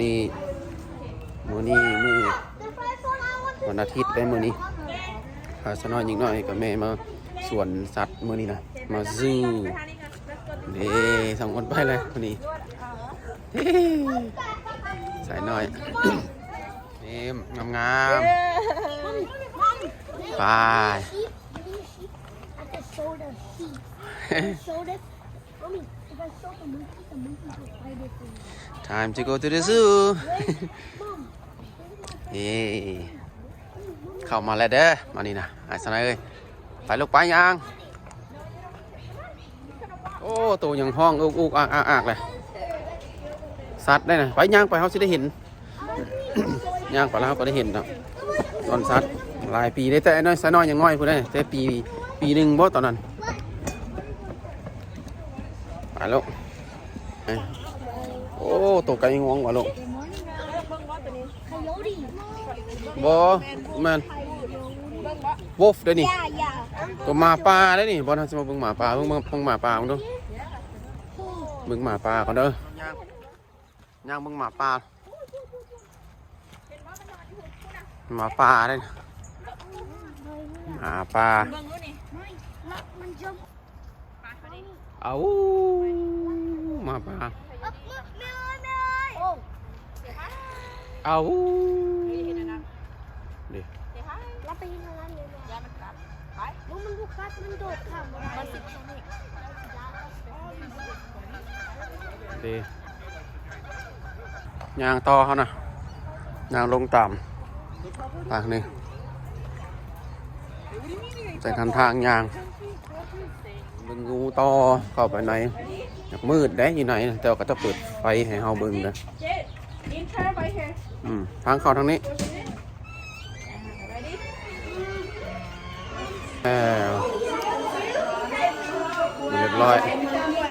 นี้มื้อนี้มื้อวันอาทิตย์ได้มื้อนี้พาสน้อยยิงน้อยกับแม่มาสวนสัตว์มื้อนี้นะมาซื้อนี่สองคนไปเลยมื้อนี้ใส่หน่อยนี่งามๆไป Time to go to the zoo นี่เข้ามาแล้วเด้อมานี่นะไอ้สนายเอ้ยไปลูกไปยังโอ้ตัวยังห้องอุกอักเลยสัตว์ได้นะไปย่างไปเขาสิได้เห็น ย่างไปแล้วเขาก็ได้เห็นเนาะตอนสัตว์หลายปีได้แต่น้อยสน้อยยังน้อยพูดได้แต่ปีหนึ่งบ่ตอนนั้นไปลูกโอ้ตัวไก่งวงว่ะลูกบ่แม่นวอฟเด้อนี่ตัวหมาป่าเด้อนี่บ่ทันสิมาเบิ่งหมาป่าเบิ่งหมาป่ามึงดูเบิ่งหมาป่าก่อนเด้อย่างเบิ่งหมาป่าเด้อหมาป่าเอาหมาป่าเอาดิเราไปทางนั้นเลยยามันกัดไปมันบุกกัดมันโดดข้ามมันติดตรงนี้ดิยางต่อเขานะยางลงต่ำปากนี่ใส่ทางยางบึงงูต่อเข้าไปในมืดได้อยู่ไหนแต่ก็จะเปิดไฟให้เฮาเบิ่งนะทางเข้าทางนี้เรียบร้อย